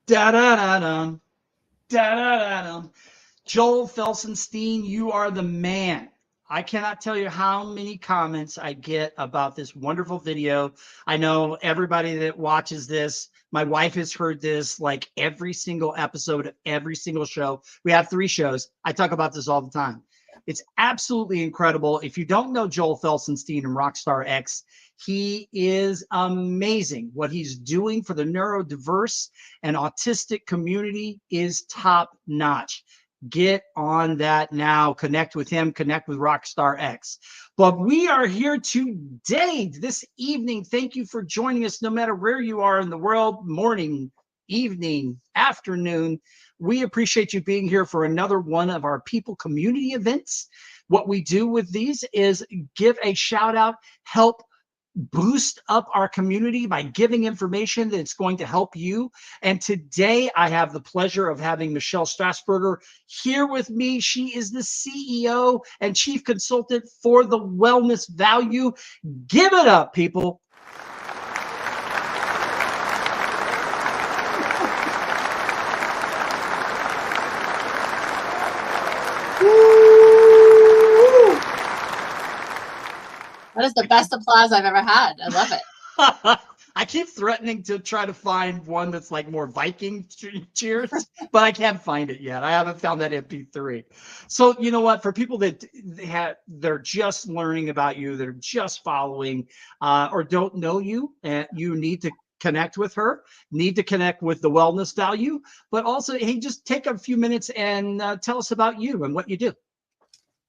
Da da da dum. Da da da dum. Joel Felsenstein, you are the man. I cannot tell you how many comments I get about this wonderful video. I know everybody that watches this, my wife has heard this like every single episode of every single show. We have 3 shows. I talk about this all the time. It's absolutely incredible. If you don't know Joel Felsenstein and Rockstar X, he is amazing. What he's doing for the neurodiverse and autistic community is top notch. Get on that now. Connect with him. Connect with Rockstar X. But we are here today, this evening. Thank you for joining us, no matter where you are in the world, morning, evening, afternoon. We appreciate you being here for another one of our People Community events. What we do with these is give a shout out, help boost up our community by giving information that's going to help you. And today I have the pleasure of having Michelle Strasburger here with me. She is the CEO and Chief Consultant for the Wellness Value. Give it up, people. That is the best applause I've ever had. I love it. I keep threatening to try to find one that's like more Viking cheers, but I can't find it yet. I haven't found that MP3. So you know what? For people that they're just learning about you, they're just following, or don't know you, and you need to connect with her, need to connect with the Wellness Value, but also, hey, just take a few minutes and tell us about you and what you do.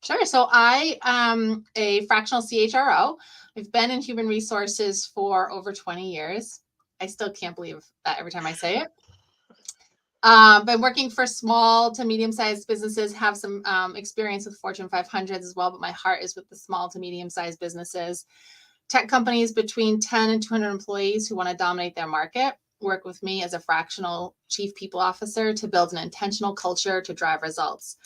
Sure. So I am a fractional CHRO. I've been in human resources for over 20 years. I still can't believe that every time I say it. Been working for small to medium-sized businesses, have some experience with Fortune 500s as well, but my heart is with the small to medium-sized businesses. Tech companies between 10 and 200 employees who want to dominate their market work with me as a fractional chief people officer to build an intentional culture to drive results.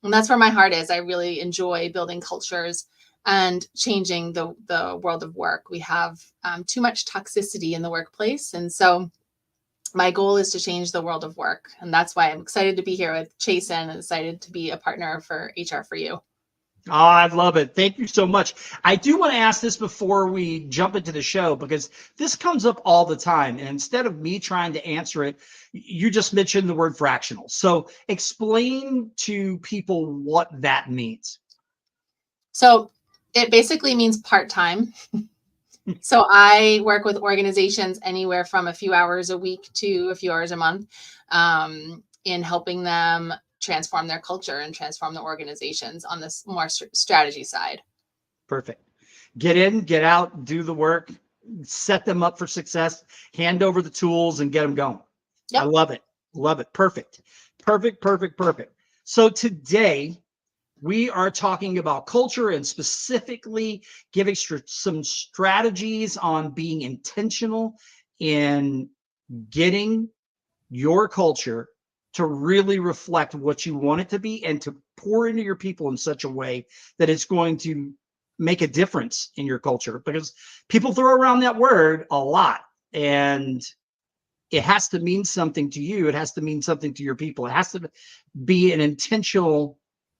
And that's where my heart is. I really enjoy building cultures and changing the world of work. We have too much toxicity in the workplace. And so my goal is to change the world of work. And that's why I'm excited to be here with Chasen and excited to be a partner for HR for You. Oh, I love it. Thank you so much. I do want to ask this before we jump into the show, because this comes up all the time. And instead of me trying to answer it, you just mentioned the word fractional. So explain to people what that means. So it basically means part-time. So I work with organizations anywhere from a few hours a week to a few hours a month in helping them transform their culture and transform their organizations on this more strategy side. Perfect. Get in, get out, do the work, set them up for success, hand over the tools and get them going. Yep. I love it. Love it. Perfect. Perfect, perfect, perfect. So today we are talking about culture and specifically giving some strategies on being intentional in getting your culture to really reflect what you want it to be and to pour into your people in such a way that it's going to make a difference in your culture, because people throw around that word a lot and it has to mean something to you. It has to mean something to your people. It has to be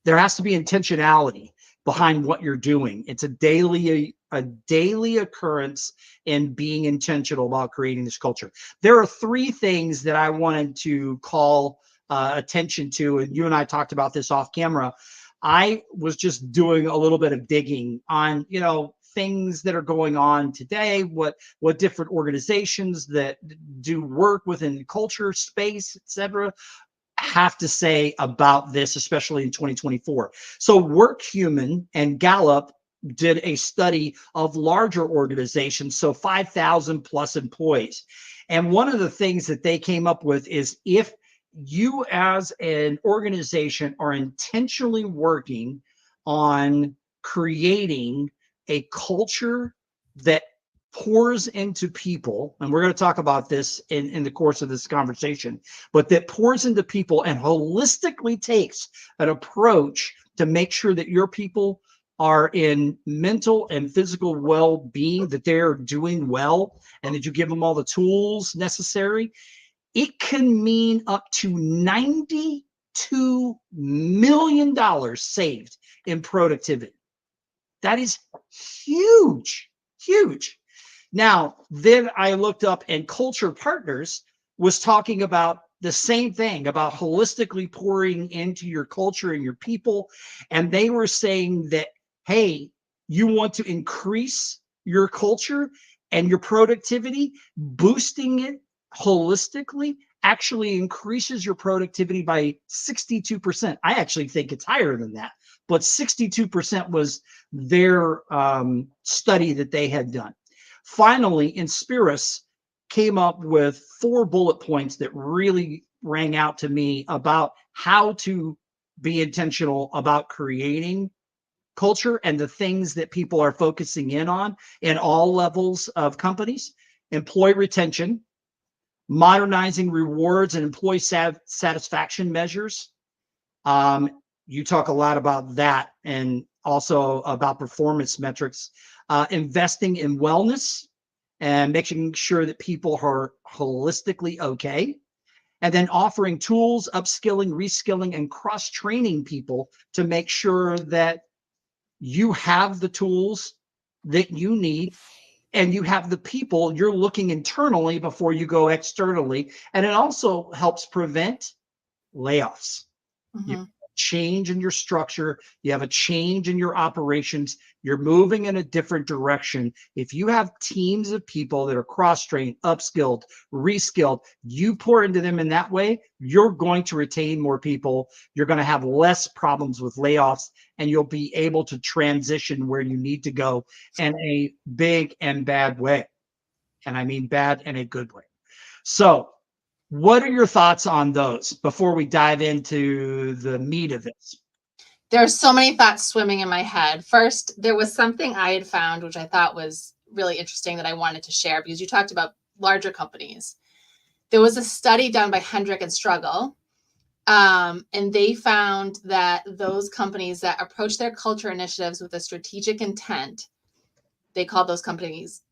there has to be intentionality behind what you're doing. It's a daily occurrence in being intentional about creating this culture. There are 3 things that I wanted to call attention to, and you and I talked about this off camera. I was just doing a little bit of digging on, things that are going on today, what different organizations that do work within culture, space, etc., have to say about this, especially in 2024. So WorkHuman and Gallup did a study of larger organizations, so 5,000 plus employees. And one of the things that they came up with is, if you as an organization are intentionally working on creating a culture that pours into people, and we're going to talk about this in the course of this conversation, but that pours into people and holistically takes an approach to make sure that your people are in mental and physical well-being, that they're doing well, and that you give them all the tools necessary. it can mean up to $92 million saved in productivity. That is huge, huge. Now, then I looked up, and Culture Partners was talking about the same thing, about holistically pouring into your culture and your people. And they were saying that, hey, you want to increase your culture and your productivity, boosting it holistically actually increases your productivity by 62%. I actually think it's higher than that, but 62% was their study that they had done. Finally, Inspiris came up with 4 bullet points that really rang out to me about how to be intentional about creating culture and the things that people are focusing in on in all levels of companies: employee retention, modernizing rewards and employee satisfaction measures. You talk a lot about that, and also about performance metrics, investing in wellness and making sure that people are holistically okay. And then offering tools, upskilling, reskilling, and cross-training people to make sure that you have the tools that you need and you have the people. You're looking internally before you go externally. And it also helps prevent layoffs. Mm-hmm. You change in your structure, you have a change in your operations, you're moving in a different direction. If you have teams of people that are cross-trained, upskilled, reskilled, you pour into them in that way, you're going to retain more people, you're going to have less problems with layoffs, and you'll be able to transition where you need to go in a big and bad way. And I mean bad in a good way. So what are your thoughts on those before we dive into the meat of this? There are so many thoughts swimming in my head. First, there was something I had found, which I thought was really interesting, that I wanted to share, because you talked about larger companies. There was a study done by Hendrick and Struggle, and they found that those companies that approach their culture initiatives with a strategic intent, they call those companies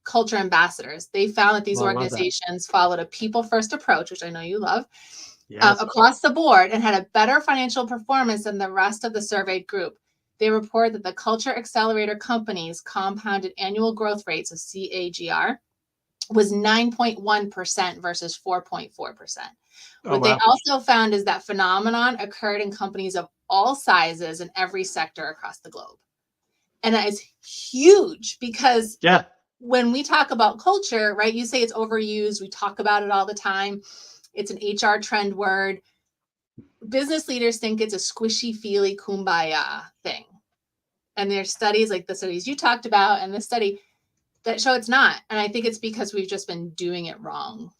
culture ambassadors. They found that these organizations followed a people-first approach, which I know you love, yes, across the board, and had a better financial performance than the rest of the surveyed group. They report that the culture accelerator companies' compounded annual growth rates of CAGR was 9.1% versus 4.4%. What they also found is that phenomenon occurred in companies of all sizes in every sector across the globe. And that is huge, because when we talk about culture, right, you say it's overused. We talk about it all the time. It's an HR trend word. Business leaders think it's a squishy, feely, kumbaya thing. And there's studies like the studies you talked about and this study that show it's not. And I think it's because we've just been doing it wrong.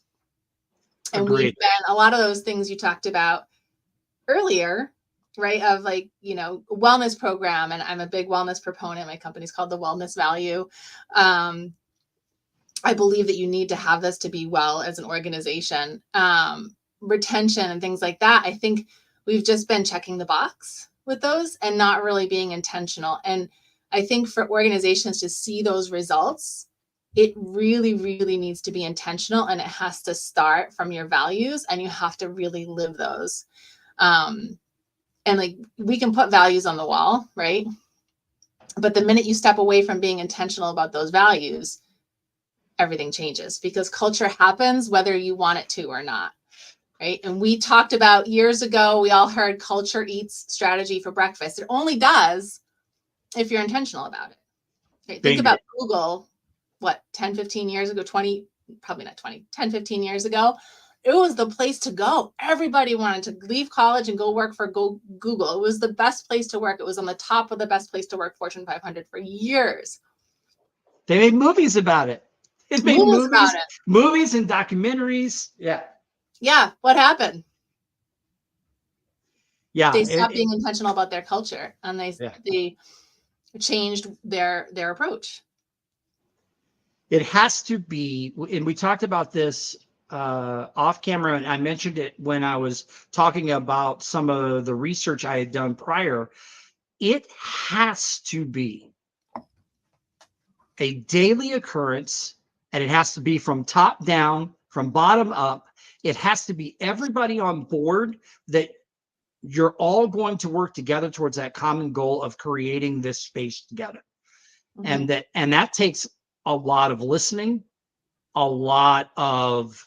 And we've been, a lot of those things you talked about earlier, right, of like, wellness program. And I'm a big wellness proponent. My company's called The Wellness Value. I believe that you need to have this to be well as an organization. Retention and things like that. I think we've just been checking the box with those and not really being intentional. And I think for organizations to see those results, it really, really needs to be intentional, and it has to start from your values, and you have to really live those. And like, we can put values on the wall, right? But the minute you step away from being intentional about those values, everything changes, because culture happens whether you want it to or not, right? And we talked about years ago, we all heard culture eats strategy for breakfast. It only does if you're intentional about it. Right? Think about Google, 10, 15 years ago, 20, probably not 20, 10, 15 years ago. It was the place to go. Everybody wanted to leave college and go work for Google. It was the best place to work. It was on the top of the best place to work, Fortune 500 for years. They made movies about it. It made movies and documentaries. Yeah. Yeah. What happened? Yeah. They stopped being intentional about their culture, and they changed their approach. It has to be, and we talked about this off camera, and I mentioned it when I was talking about some of the research I had done prior. It has to be a daily occurrence, and it has to be from top down, from bottom up, It has to be everybody on board, that you're all going to work together towards that common goal of creating this space together. Mhm. And that takes a lot of listening, a lot of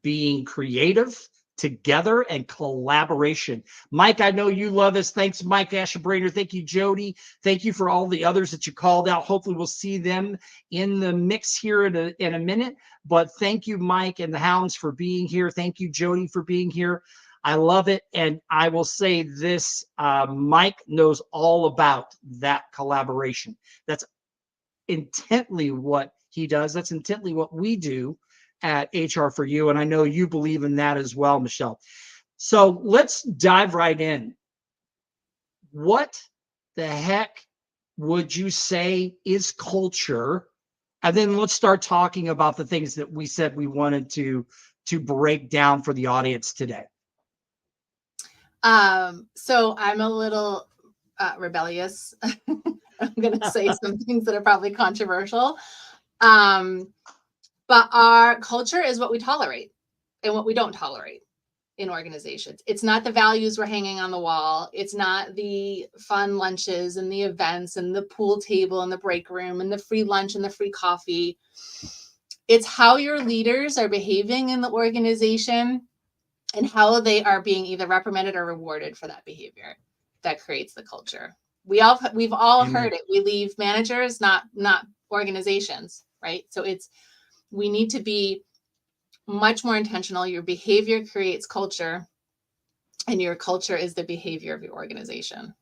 being creative together, and collaboration. Mike, I know you love us. Thanks, Mike Ashenbrainer. Thank you, Jody. Thank you for all the others that you called out. Hopefully we'll see them in the mix here in a minute. But thank you, Mike and the Hounds, for being here. Thank you, Jody, for being here. I love it. And I will say this, Mike knows all about that collaboration. That's intently what he does. That's intently what we do at HR for You. And I know you believe in that as well, Michelle. So let's dive right in. What the heck would you say is culture? And then let's start talking about the things that we said we wanted to break down for the audience today. So I'm a little rebellious. I'm going to say some things that are probably controversial. But our culture is what we tolerate and what we don't tolerate in organizations. It's not the values we're hanging on the wall. It's not the fun lunches and the events and the pool table and the break room and the free lunch and the free coffee. It's how your leaders are behaving in the organization and how they are being either reprimanded or rewarded for that behavior that creates the culture. We've all Amen. heard it. We leave managers, not organizations, right? So we need to be much more intentional. Your behavior creates culture, and your culture is the behavior of your organization.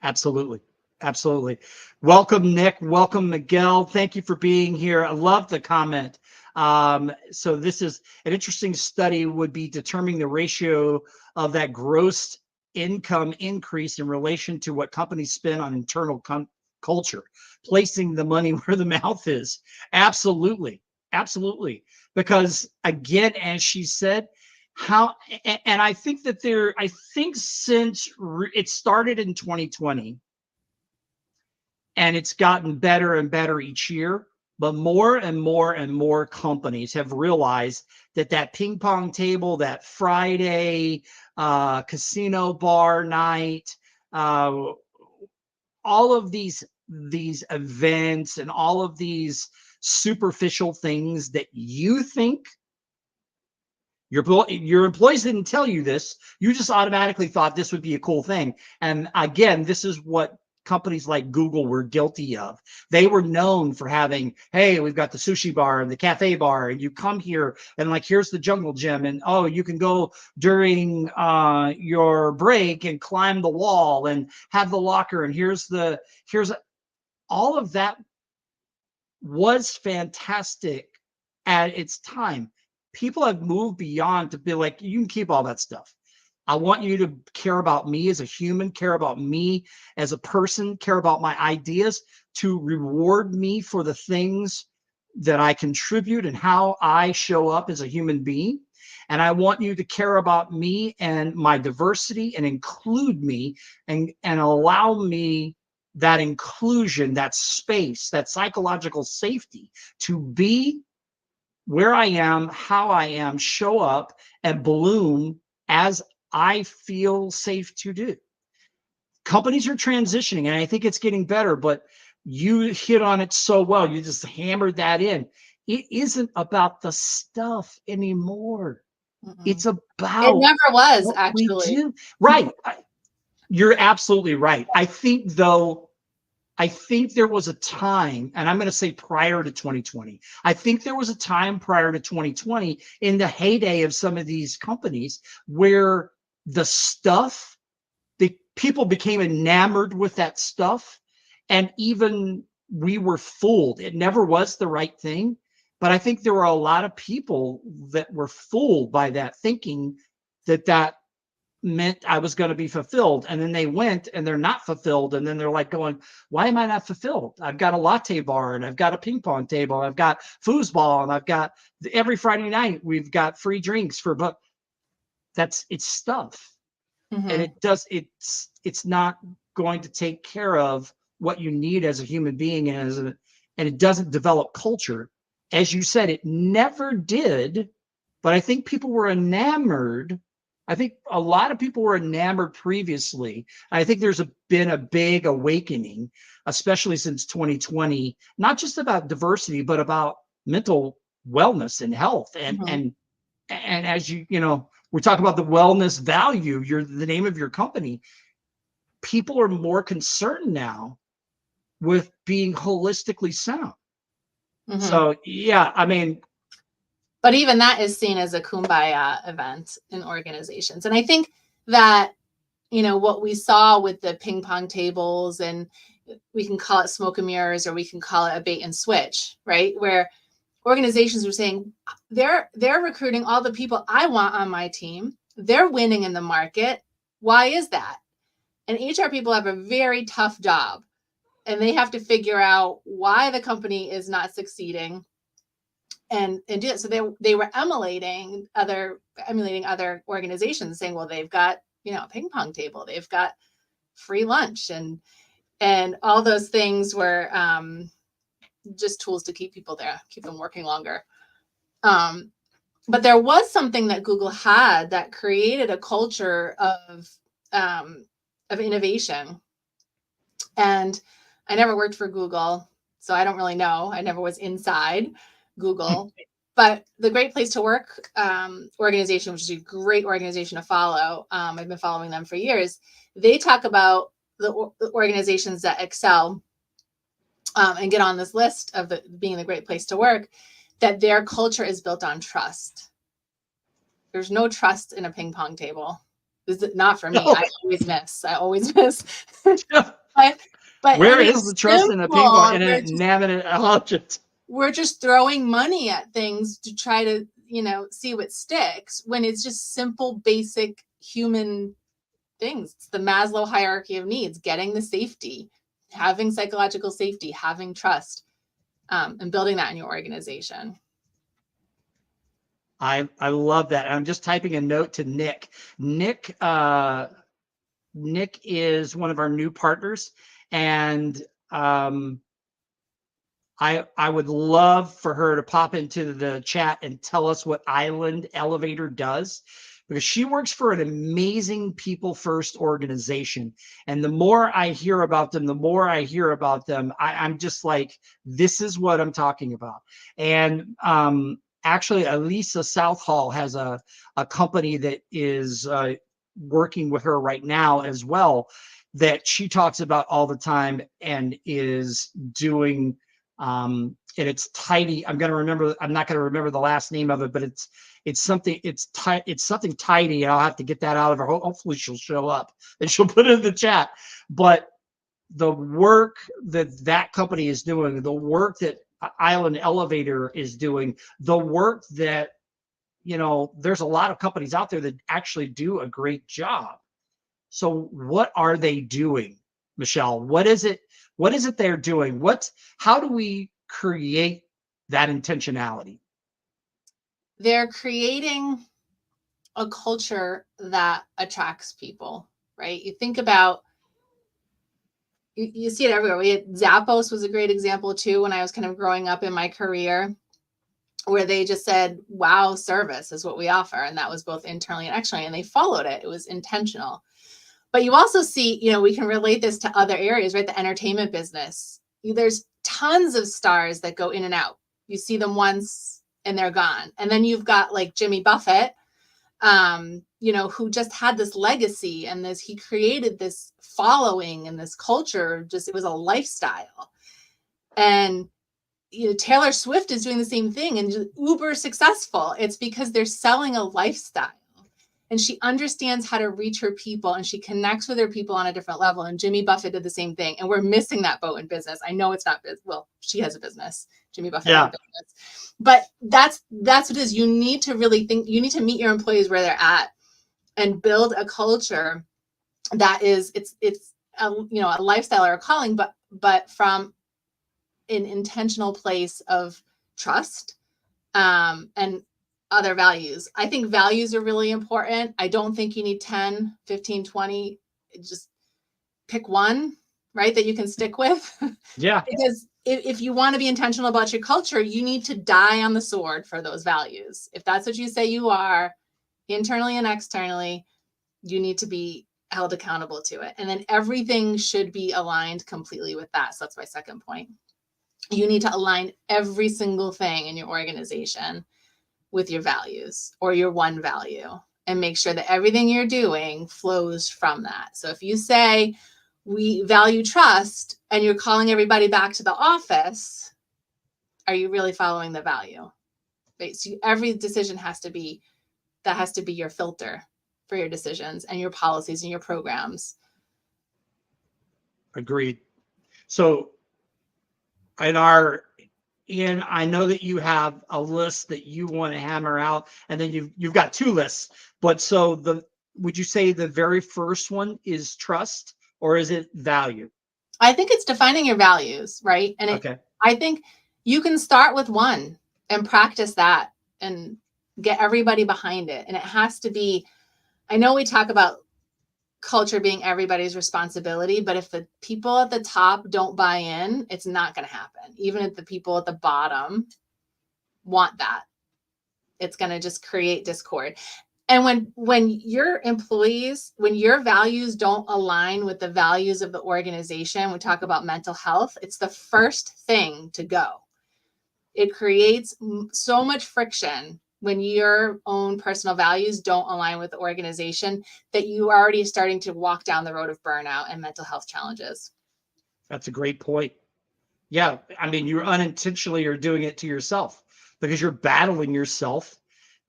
Absolutely. Absolutely. Welcome, Nick. Welcome, Miguel. Thank you for being here. I love the comment. So this is an interesting study, would be determining the ratio of that gross income increase in relation to what companies spend on internal culture, placing the money where the mouth is. Absolutely. Absolutely. Because again, as she said, and I think that I think since it started in 2020, and it's gotten better and better each year, but more and more and more companies have realized that ping pong table, that Friday casino bar night, all of these events and all of these superficial things that you think your employees didn't tell you this, you just automatically thought this would be a cool thing. And again, this is what companies like Google were guilty of. They were known for having, hey, we've got the sushi bar and the cafe bar, and you come here and like, here's the jungle gym, and oh, you can go during your break and climb the wall and have the locker, and here's all of that was fantastic at its time. People have moved beyond to be like, you can keep all that stuff. I want you to care about me as a human, care about me as a person, care about my ideas, to reward me for the things that I contribute and how I show up as a human being. And I want you to care about me and my diversity and include me and allow me that inclusion, that space, that psychological safety to be where I am, how I am, show up and bloom as I feel safe to do. Companies are transitioning, and I think it's getting better, but you hit on it so well. You just hammered that in. It isn't about the stuff anymore. It's about it never was, what actually. we do. Right. You're absolutely right. I think there was a time, and I'm going to say prior to 2020, I think there was a time prior to 2020 in the heyday of some of these companies where the stuff, the people became enamored with that stuff. And even we were fooled. It never was the right thing. But I think there were a lot of people that were fooled by that, thinking that meant I was going to be fulfilled. And then they went and they're not fulfilled. And then they're like going, why am I not fulfilled? I've got a latte bar and I've got a ping pong table. I've got foosball, and I've got every Friday night, we've got free drinks but it's stuff. Mm-hmm. And it's not going to take care of what you need as a human being, and it doesn't develop culture. as you said, it never did, but I think people were enamored. I think a lot of people were enamored previously. I think there's been a big awakening, especially since 2020, not just about diversity, but about mental wellness and health. And as we talk about the wellness value, the name of your company, people are more concerned now with being holistically sound. So yeah, I mean, but even that is seen as a kumbaya event in organizations. And I think that, what we saw with the ping pong tables, and we can call it smoke and mirrors, or we can call it a bait and switch, right? Where organizations were saying they're recruiting all the people I want on my team. They're winning in the market. Why is that? And HR people have a very tough job, and they have to figure out why the company is not succeeding and do it. So they were emulating other organizations, saying, well, they've got, a ping pong table, they've got free lunch, and all those things were just tools to keep people there, keep them working longer. But there was something that Google had that created a culture of innovation. And I never worked for Google, so I don't really know. I never was inside Google. But the Great Place to Work organization, which is a great organization to follow, I've been following them for years. They talk about the organizations that excel and get on this list of being the Great Place to Work, that their culture is built on trust. There's no trust in a ping pong table. This is not for me. No. I always miss. But where is the trust in a ping pong, in an inanimate object? We're just throwing money at things to try to, see what sticks, when it's just simple, basic human things. It's the Maslow hierarchy of needs: getting the safety, having psychological safety, having trust, and building that in your organization. I love that. I'm just typing a note to Nick. Nick is one of our new partners, and I would love for her to pop into the chat and tell us what Island Elevator does, because she works for an amazing people first organization. And the more I hear about them, I'm just like, this is what I'm talking about. And actually, Elisa Southall has a company that is working with her right now as well, that she talks about all the time, and is doing and it's tidy. I'm not going to remember the last name of it, but it's something tidy, and I'll have to get that out of her. Hopefully she'll show up and she'll put it in the chat. But the work that company is doing, the work that Island Elevator is doing, the work that, there's a lot of companies out there that actually do a great job. So what are they doing, Michelle? What is it they're doing? How do we create that intentionality? They're creating a culture that attracts people, right? You think about, you see it everywhere. Zappos was a great example too, when I was kind of growing up in my career, where they just said, wow, service is what we offer. And that was both internally and externally, and they followed it. It was intentional. But you also see, we can relate this to other areas, right? The entertainment business. There's tons of stars that go in and out. You see them once and they're gone. And then you've got like Jimmy Buffett, who just had this legacy, and he created this following and this culture. It was a lifestyle. And Taylor Swift is doing the same thing and uber successful. It's because they're selling a lifestyle. And she understands how to reach her people, and she connects with her people on a different level. And Jimmy Buffett did the same thing. And we're missing that boat in business. I know it's not well, she has a business. Jimmy Buffett has a business. But that's what it is. You need to really think, you need to meet your employees where they're at and build a culture that is, it's a lifestyle or a calling, but from an intentional place of trust and other values. I think values are really important. I don't think you need 10, 15, 20. Just pick one right? That you can stick with. Yeah. Because if you want to be intentional about your culture, you need to die on the sword for those values. If that's what you say you are, internally and externally, you need to be held accountable to it. And then everything should be aligned completely with that. So that's my second point. You need to align every single thing in your organization with your values or your one value, and make sure that everything you're doing flows from that. So if you say we value trust and you're calling everybody back to the office, are you really following the value? Right? So every decision has to be your filter for your decisions and your policies and your programs. Agreed. So I know that you have a list that you want to hammer out, and then you've got two lists. But so would you say the very first one is trust, or is it value? I think it's defining your values, right? And Okay. I think you can start with one and practice that and get everybody behind it. And it has to be, I know we talk about culture being everybody's responsibility, but if the people at the top don't buy in, it's not going to happen. Even if the people at the bottom want that, it's going to just create discord. And when your employees, when your values don't align with the values of the organization, we talk about mental health, it's the first thing to go. It creates so much friction when your own personal values don't align with the organization that you are already starting to walk down the road of burnout and mental health challenges. That's a great point. Yeah. I mean, you unintentionally are doing it to yourself because you're battling yourself,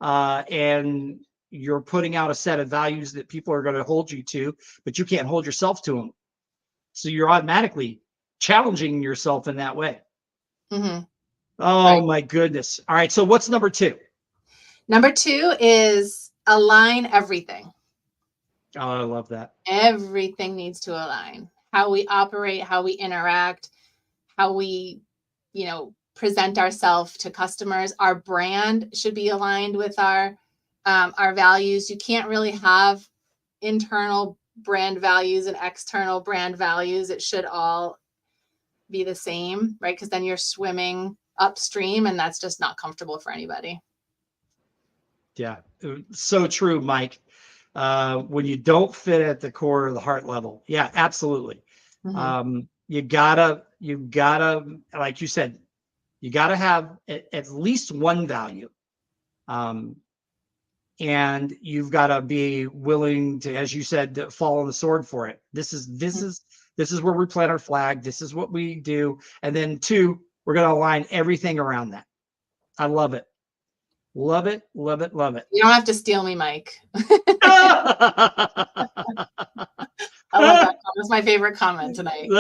and you're putting out a set of values that people are going to hold you to, but you can't hold yourself to them. So you're automatically challenging yourself in that way. Mm-hmm. Oh, Right. my goodness. All right. So what's number two? Number two is align everything. Oh, I love that. Everything needs to align. How we operate, how we interact, how we, present ourselves to customers. Our brand should be aligned with our values. You can't really have internal brand values and external brand values. It should all be the same, right? Because then you're swimming upstream, and that's just not comfortable for anybody. Yeah. So true, Mike. When you don't fit at the core of the heart level. Yeah, absolutely. Mm-hmm. You gotta, like you said, you gotta have at least one value. And you've got to be willing to, as you said, to fall on the sword for it. This is where we plant our flag. This is what we do. And then two, we're going to align everything around that. I love it. Love it. Love it. Love it. You don't have to steal me, Mike. I love that. That's my favorite comment tonight.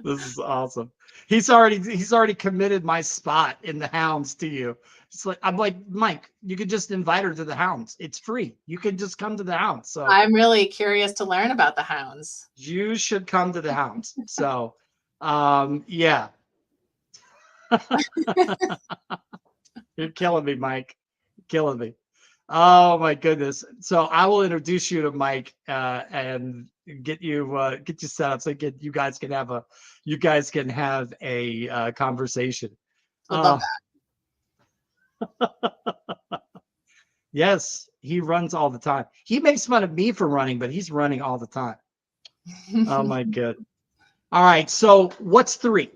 This is awesome. He's already committed my spot in the Hounds to you. I'm like, Mike, you could just invite her to the Hounds. It's free. You could just come to the Hounds. So I'm really curious to learn about the Hounds. You should come to the Hounds. So, yeah. You're killing me, Mike. Killing me. Oh my goodness. So I will introduce you to Mike, and get you set up so you guys can have a conversation. Would love that. Yes, he runs all the time. He makes fun of me for running, but he's running all the time. Oh my God. All right. So what's three?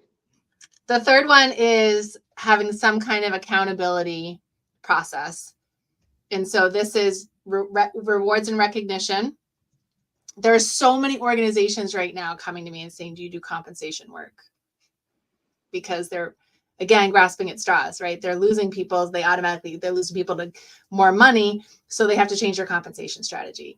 The third one is having some kind of accountability process. And so this is rewards and recognition. There are so many organizations right now coming to me and saying, do you do compensation work? Because they're, again, grasping at straws, right? They're losing people. They're losing people to more money. So they have to change their compensation strategy.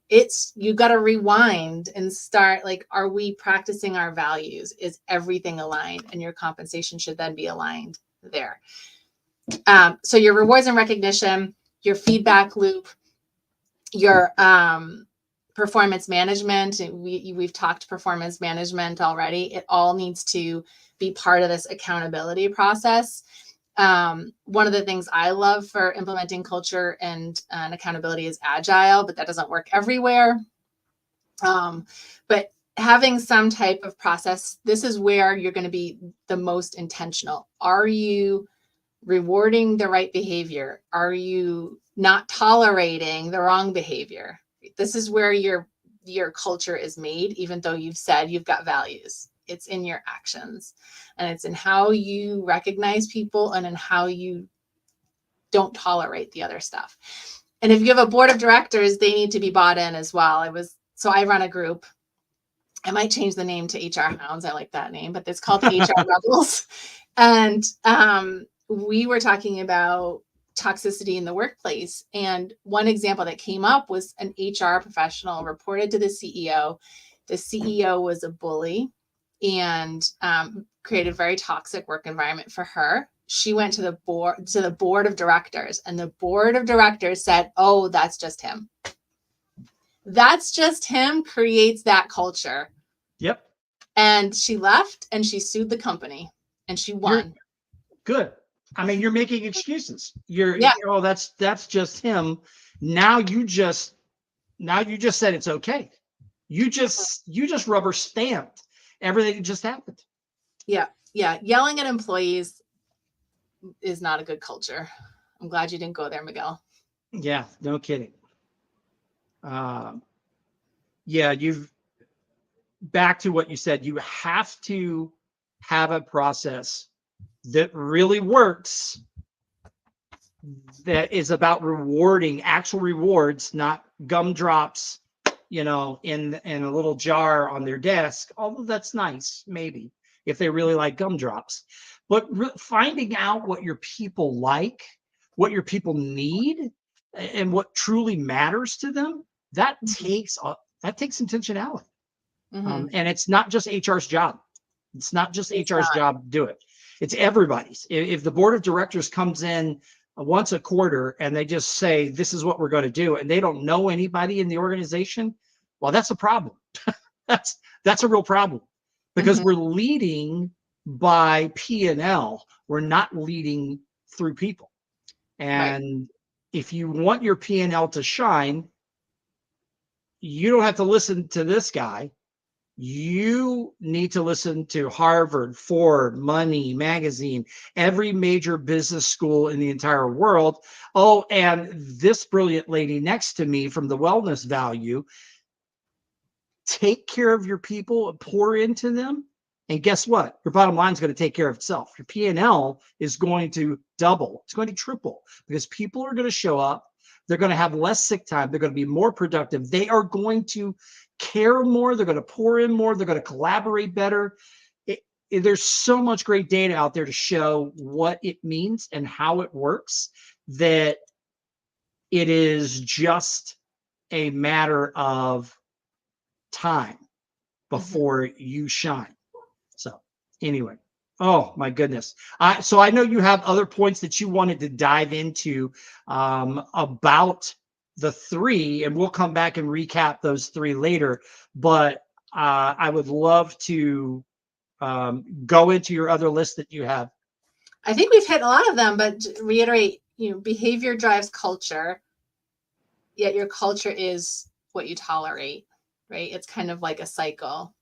You got to rewind and start, like, are we practicing our values? Is everything aligned? And your compensation should then be aligned there. So your rewards and recognition, your feedback loop, your performance management. We've talked performance management already. It all needs to be part of this accountability process. One of the things I love for implementing culture and accountability is agile, but that doesn't work everywhere. But having some type of process, this is where you're going to be the most intentional. Are you rewarding the right behavior? Are you not tolerating the wrong behavior? This is where your culture is made, even though you've said you've got values. It's in your actions, and it's in how you recognize people and in how you don't tolerate the other stuff. And if you have a board of directors, they need to be bought in as well. So I run a group. I might change the name to HR Hounds. I like that name, but it's called HR Rebels. And we were talking about toxicity in the workplace. And one example that came up was an HR professional reported to the CEO. The CEO was a bully and created a very toxic work environment for her. She went to the board of directors, and the board of directors said, "Oh, that's just him. That's just him creates that culture." Yep. And she left and she sued the company and she won. Good. I mean, you're making excuses. Yeah. Oh, that's just him. Now you just said it's okay. You just rubber stamped everything that just happened. Yeah. Yeah. Yelling at employees is not a good culture. I'm glad you didn't go there, Miguel. Yeah, no kidding. Yeah, back to what you said, you have to have a process that really works, that is about rewarding actual rewards, not gumdrops, in a little jar on their desk. Although that's nice, maybe, if they really like gumdrops. But finding out what your people like, what your people need, and what truly matters to them, that takes intentionality. Mm-hmm. And it's not just HR's job. It's not just It's HR's not. job to do it. It's everybody's. If the board of directors comes in once a quarter and they just say, this is what we're going to do, and they don't know anybody in the organization, well, that's a problem. That's a real problem, because we're leading by P&L. We're not leading through people. And if you want your P&L to shine, you don't have to listen to this guy. You need to listen to Harvard, Ford, Money Magazine, every major business school in the entire world. Oh, and this brilliant lady next to me from the Wellness Value. Take care of your people, pour into them, and guess what? Your bottom line is going to take care of itself. Your P&L is going to double. It's going to triple, because people are going to show up. They're going to have less sick time. They're going to be more productive. They are going to care more. They're going to pour in more. They're going to collaborate better. There's so much great data out there to show what it means and how it works, that it is just a matter of time before you shine. So anyway, oh my goodness. So I know you have other points that you wanted to dive into about the three, and we'll come back and recap those three later. But I would love to go into your other list that you have. I think we've hit a lot of them, but to reiterate, behavior drives culture, yet your culture is what you tolerate, right? It's kind of like a cycle.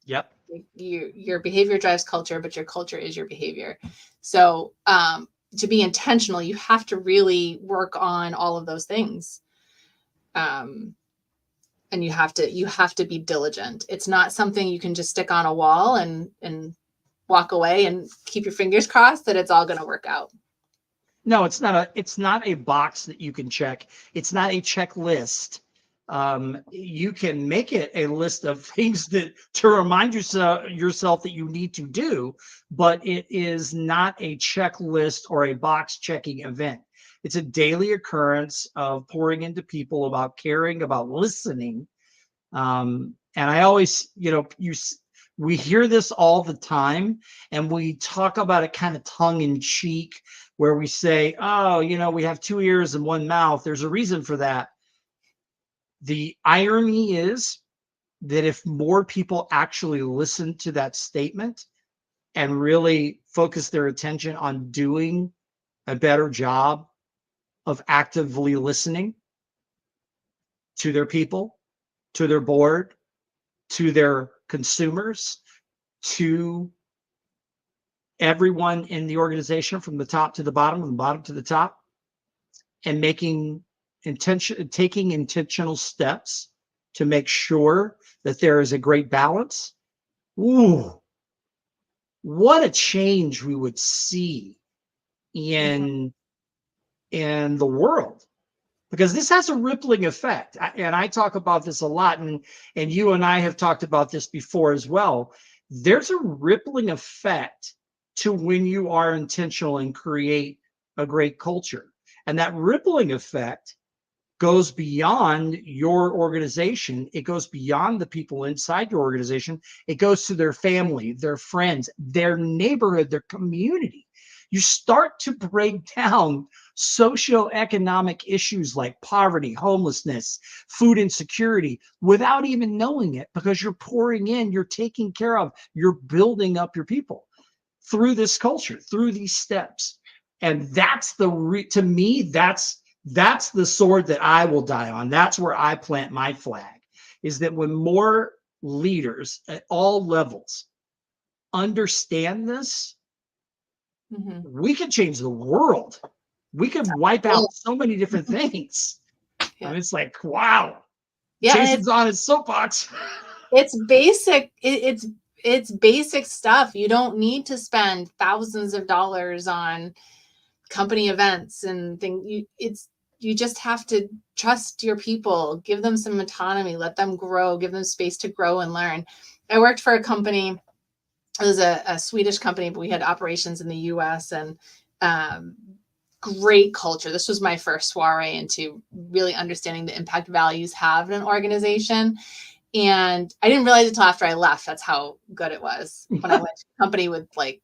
Yep. Your behavior drives culture, but your culture is your behavior. So to be intentional, you have to really work on all of those things. And you have to be diligent. It's not something you can just stick on a wall and walk away and keep your fingers crossed that it's all going to work out. No, it's not a box that you can check. It's not a checklist. You can make it a list of things to remind yourself that you need to do, but it is not a checklist or a box checking event. It's a daily occurrence of pouring into people, about caring, about listening. And I always, we hear this all the time, and we talk about it kind of tongue in cheek, where we say, oh, we have 2 ears and 1 mouth. There's a reason for that. The irony is that if more people actually listen to that statement and really focus their attention on doing a better job of actively listening to their people, to their board, to their consumers, to everyone in the organization from the top to the bottom, from the bottom to the top, and taking intentional steps to make sure that there is a great balance. Ooh, what a change we would see in the world, because this has a rippling effect. And I talk about this a lot, and you and I have talked about this before as well. There's a rippling effect to when you are intentional and create a great culture. And that rippling effect goes beyond your organization. It goes beyond the people inside your organization. It goes to their family, their friends, their neighborhood, their community. You start to break down socioeconomic issues like poverty, homelessness, food insecurity without even knowing it, because you're pouring in, you're taking care of, you're building up your people through this culture, through these steps. And that's to me, that's the sword that I will die on. That's where I plant my flag, is that when more leaders at all levels understand this, we can change the world. We can wipe out so many different things. Yeah. And it's like, wow. Yeah, Jason's on his soapbox. It's basic. It's basic stuff. You don't need to spend thousands of dollars on company events and things. You just have to trust your people, give them some autonomy, let them grow, give them space to grow and learn. I worked for a company. It was a Swedish company, but we had operations in the US, and great culture. This was my first soiree into really understanding the impact values have in an organization. And I didn't realize it until after I left. That's how good it was when I went to a company with like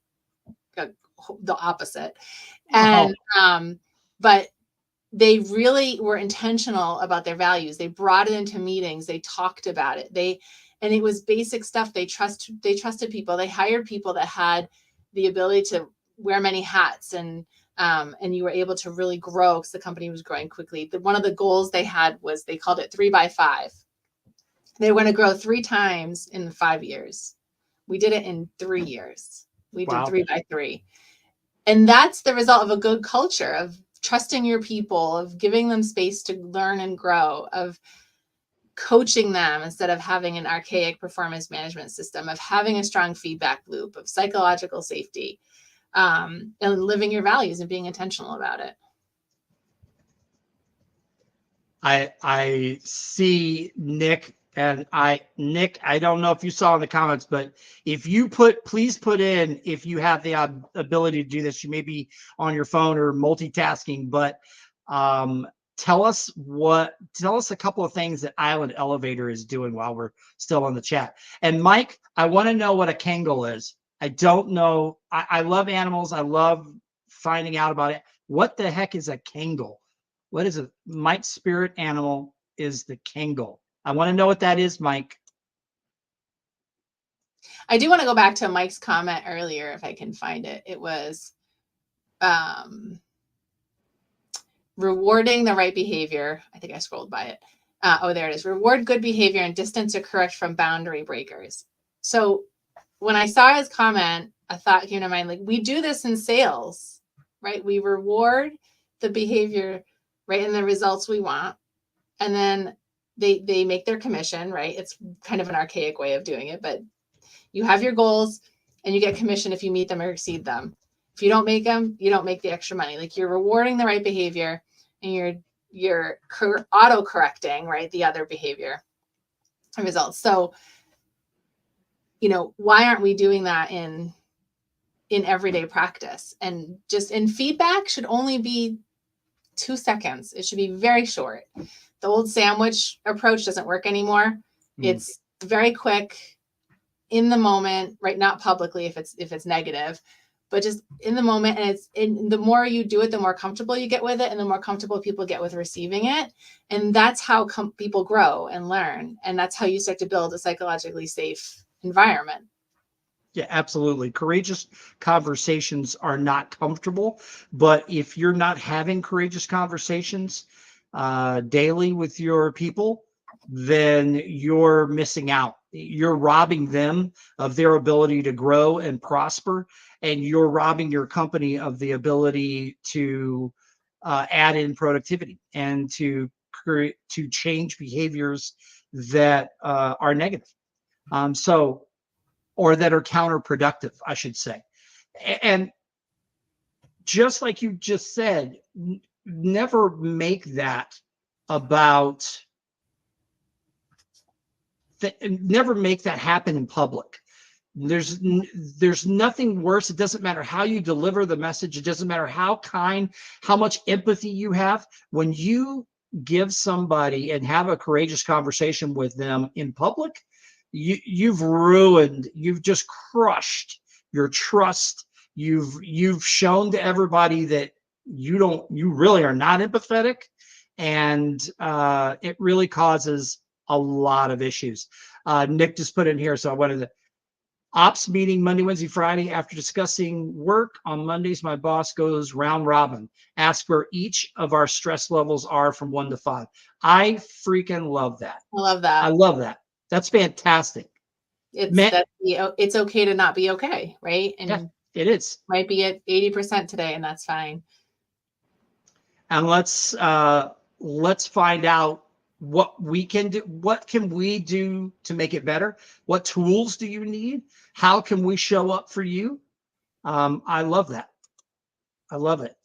the opposite. And, but they really were intentional about their values. They brought it into meetings. They talked about it. And it was basic stuff. They trusted people. They hired people that had the ability to wear many hats, and you were able to really grow because the company was growing quickly. One of the goals they had was, they called it 3x5. They were going to grow 3 times in 5 years. We did it in 3 years. We did 3x3. And that's the result of a good culture, of trusting your people, of giving them space to learn and grow, of coaching them instead of having an archaic performance management system, of having a strong feedback loop, of psychological safety, and living your values and being intentional about it. I see Nick, and Nick, I don't know if you saw in the comments, but if you please put in, if you have the ability to do this, you may be on your phone or multitasking, but tell us a couple of things that Island Elevator is doing while we're still on the chat. And Mike, I want to know what a Kangol is. I don't know. I love animals. I love finding out about it. What the heck is a Kangol? What is it? Mike's spirit animal is the Kangol. I want to know what that is, Mike. I do want to go back to Mike's comment earlier, if I can find it. It was rewarding the right behavior. I think I scrolled by it. Oh, there it is. Reward good behavior and distance or correct from boundary breakers. So when I saw his comment, a thought came to mind, like, we do this in sales, right? We reward the behavior, right, and the results we want. And then they make their commission, right? It's kind of an archaic way of doing it, but you have your goals and you get commission if you meet them or exceed them. If you don't make them, you don't make the extra money. Like, you're rewarding the right behavior and you're auto correcting, right, the other behavior and results. So, why aren't we doing that in everyday practice? And feedback should only be 2 seconds. It should be very short. The old sandwich approach doesn't work anymore. It's very quick, in the moment, right? Not publicly if it's negative, but just in the moment. And the more you do it, the more comfortable you get with it, and the more comfortable people get with receiving it. And that's how people grow and learn. And that's how you start to build a psychologically safe environment. Yeah, absolutely. Courageous conversations are not comfortable, but if you're not having courageous conversations daily with your people, then you're missing out. You're robbing them of their ability to grow and prosper, and you're robbing your company of the ability to add in productivity and to change behaviors that are negative. Or that are counterproductive, I should say. And just like you just said, never make that about, never make that happen in public. There's nothing worse. It doesn't matter how you deliver the message. It doesn't matter how kind, how much empathy you have. When you give somebody and have a courageous conversation with them in public, you've ruined, you've just crushed your trust. You've shown to everybody that you really are not empathetic, and it really causes a lot of issues. Nick just put in here, so I wanted to. Ops meeting Monday, Wednesday, Friday. After discussing work on Mondays, my boss goes round robin, asks where each of our stress levels are from 1 to 5. I freaking love that. I love that. I love that. That's fantastic. It's okay to not be okay, right? And yeah, it is. Might be at 80% today, and that's fine. And let's find out what we can do. What can we do to make it better? What tools do you need? How can we show up for you? I love that. I love it.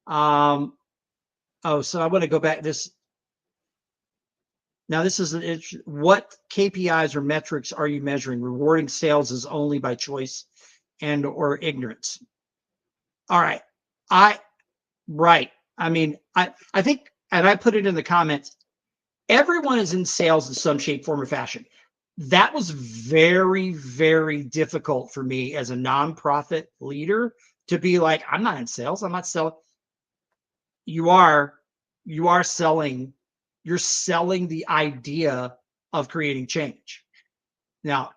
So I want to go back. Now this is what KPIs or metrics are you measuring? Rewarding sales is only by choice and or ignorance. All right. Right. I mean, I think, and I put it in the comments, everyone is in sales in some shape, form, or fashion. That was very, very difficult for me as a nonprofit leader to be like, I'm not in sales. I'm not selling. You are selling. You're selling the idea of creating change. Now,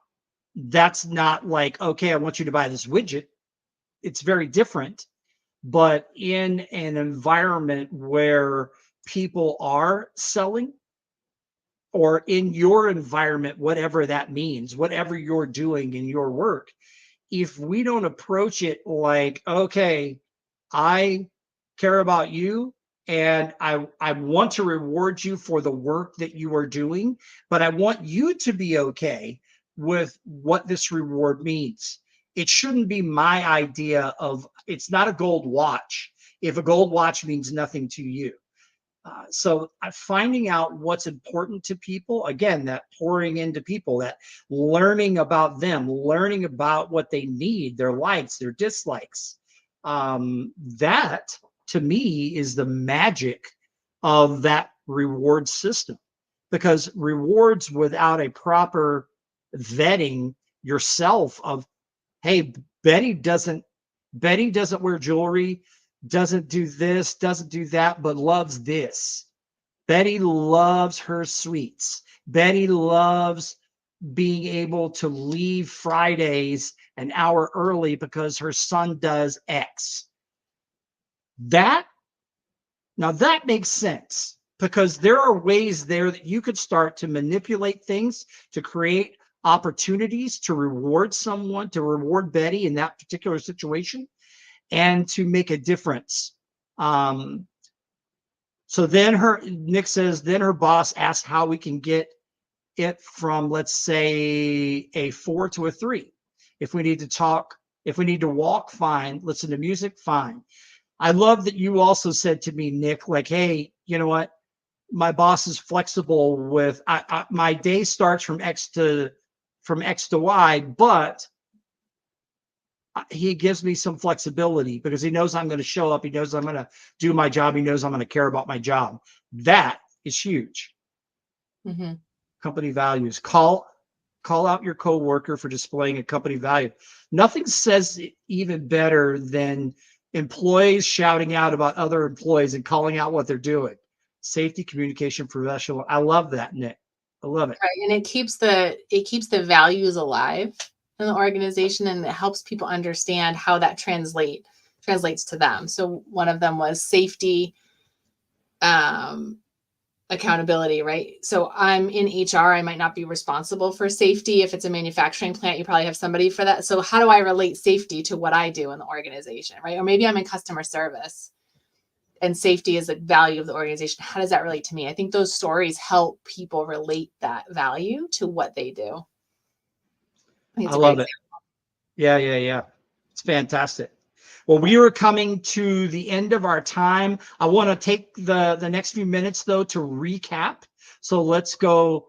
that's not like, okay, I want you to buy this widget. It's very different. But in an environment where people are selling, or in your environment, whatever that means, whatever you're doing in your work, if we don't approach it like, okay, I care about you and I want to reward you for the work that you are doing, but I want you to be okay with what this reward means. It shouldn't be my idea of, it's not a gold watch if a gold watch means nothing to you. So finding out what's important to people, again, that pouring into people, that learning about them, learning about what they need, their likes, their dislikes, that to me is the magic of that reward system. Because rewards without a proper vetting yourself of, hey, Betty doesn't wear jewelry, doesn't do this, doesn't do that, but loves this. Betty loves her sweets. Betty loves being able to leave Fridays an hour early because her son does X. Now that makes sense, because there are ways there that you could start to manipulate things to create opportunities to reward someone, to reward Betty in that particular situation, and to make a difference. So then Nick says, then her boss asks how we can get it from, let's say, a 4 to a 3. If we need to talk, if we need to walk, fine. Listen to music, fine. I love that you also said to me, Nick, like, hey, you know what? My boss is flexible with, my day starts from X to Y, but he gives me some flexibility because he knows I'm going to show up. He knows I'm going to do my job. He knows I'm going to care about my job. That is huge. Mm-hmm. Company values. Call out your coworker for displaying a company value. Nothing says it even better than employees shouting out about other employees and calling out what they're doing. Safety, communication, professional. I love that, Nick. I love it. Right. And it keeps the values alive in the organization, and it helps people understand how that translates to them. So one of them was safety, accountability, right? So I'm in HR, I might not be responsible for safety. If it's a manufacturing plant, you probably have somebody for that. So how do I relate safety to what I do in the organization, right? Or maybe I'm in customer service and safety is a value of the organization. How does that relate to me? I think those stories help people relate that value to what they do. I love it. Yeah. It's fantastic. Well, we are coming to the end of our time. I want to take the next few minutes though to recap. So let's go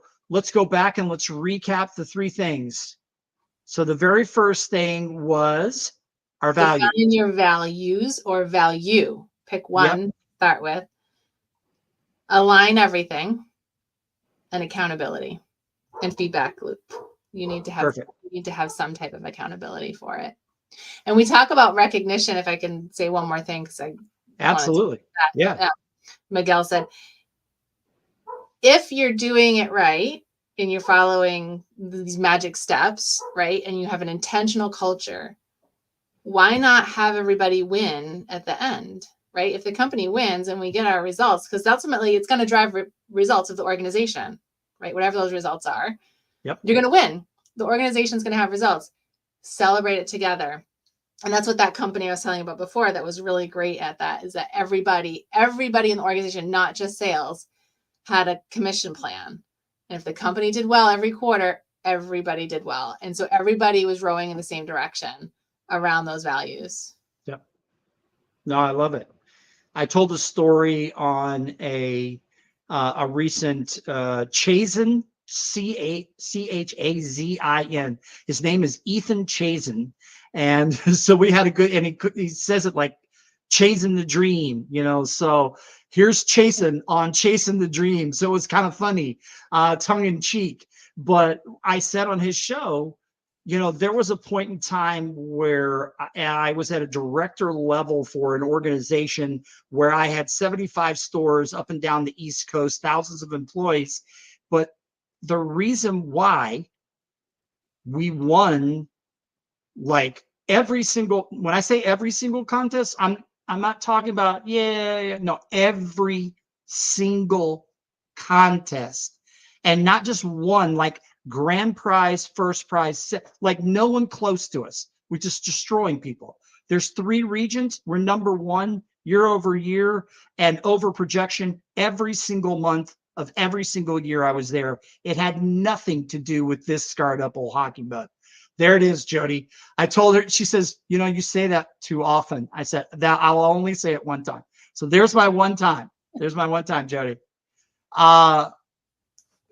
back and let's recap the 3 things. So the very first thing was our value. Define your values or value. Pick one, start with. Align everything, and accountability and feedback loop. You need to have some type of accountability for it. And we talk about recognition. If I can say one more thing, because I absolutely. Yeah. Miguel said, if you're doing it right and you're following these magic steps, right, and you have an intentional culture, why not have everybody win at the end, right? If the company wins and we get our results, because ultimately it's going to drive results of the organization, right? Whatever those results are, you're going to win. The organization's going to have results. Celebrate it together. And that's what that company I was telling you about before that was really great at that, is that everybody in the organization, not just sales, had a commission plan. And if the company did well every quarter, everybody did well. And so everybody was rowing in the same direction around those values. Yep. No, I love it. I told a story on a recent Chazin, Chazin. His name is Ethan Chazin. And so we had a good, and he says it like chasing the dream, so here's chasing the dream. So it was kind of funny, tongue in cheek. But I said on his show, there was a point in time where I was at a director level for an organization where I had 75 stores up and down the East Coast, thousands of employees. But the reason why we won, like when I say every single contest, I'm not talking about, no, every single contest, and not just one, like grand prize, first prize, like no one close to us. We're just destroying people. There's 3 regions. We're number 1 year over year and over projection every single month of every single year I was there. It had nothing to do with this scarred up old hockey mug. There it is, Jody. I told her, she says, you say that too often. I said that I'll only say it one time. So there's my one time. Jody.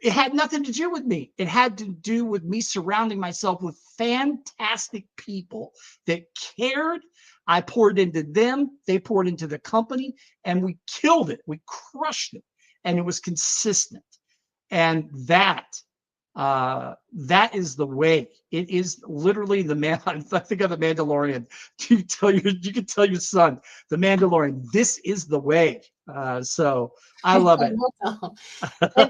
It had nothing to do with me. It had to do with me surrounding myself with fantastic people that cared. I poured into them. They poured into the company, and we killed it. We crushed it, and it was consistent. And that is the way. It is literally the man. I think of the Mandalorian. You can tell your son, the Mandalorian, this is the way. So I love it.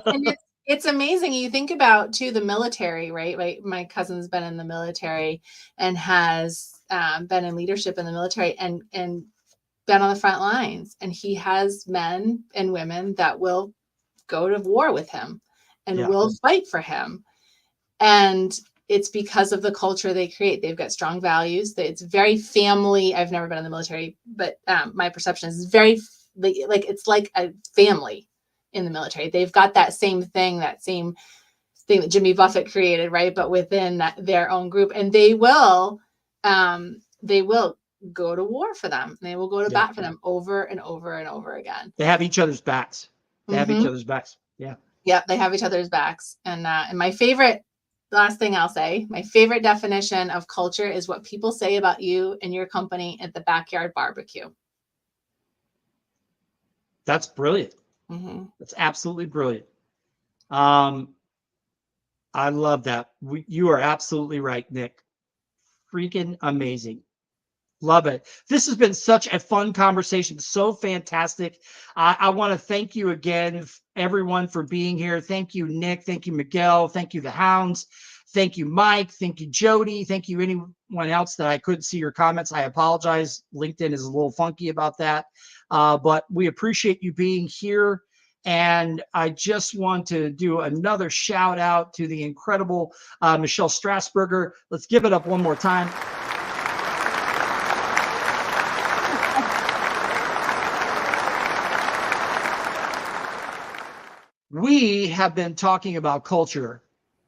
and it's amazing. You think about too the military, right? My cousin's been in the military and has been in leadership in the military and been on the front lines. And he has men and women that will go to war with him and will fight for him. And it's because of the culture they create. They've got strong values. It's very family. I've never been in the military, but my perception is very it's like a family in the military. They've got that same thing that Jimmy Buffett created, right? But within their own group, and they will go to war for them. They will go to bat for them over and over and over again. They have each other's backs. Yeah. Yeah, they have each other's backs. And my favorite, last thing I'll say, my favorite definition of culture is what people say about you and your company at the backyard barbecue. That's brilliant. Mm-hmm. That's absolutely brilliant. I love that. You are absolutely right, Nick. Freaking amazing. Love it. This has been such a fun conversation. So fantastic. I want to thank you again, everyone, for being here. Thank you, Nick. Thank you, Miguel. Thank you, the Hounds. Thank you, Mike. Thank you, Jody. Thank you, anyone else that I couldn't see your comments. I apologize. LinkedIn is a little funky about that. But we appreciate you being here. And I just want to do another shout out to the incredible Michelle Strasburger. Let's give it up one more time. We have been talking about culture.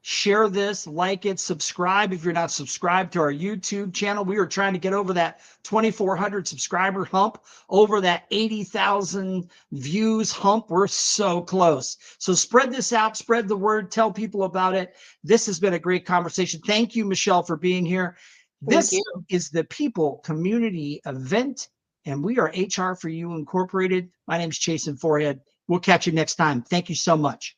Share this, like it, subscribe if you're not subscribed to our YouTube channel. We are trying to get over that 2,400 subscriber hump, over that 80,000 views hump. We're so close. So spread this out, spread the word, tell people about it. This has been a great conversation. Thank you, Michelle, for being here. This is the People Community event, and we are HR for You Incorporated. My name is Chasen Forehead. We'll catch you next time. Thank you so much.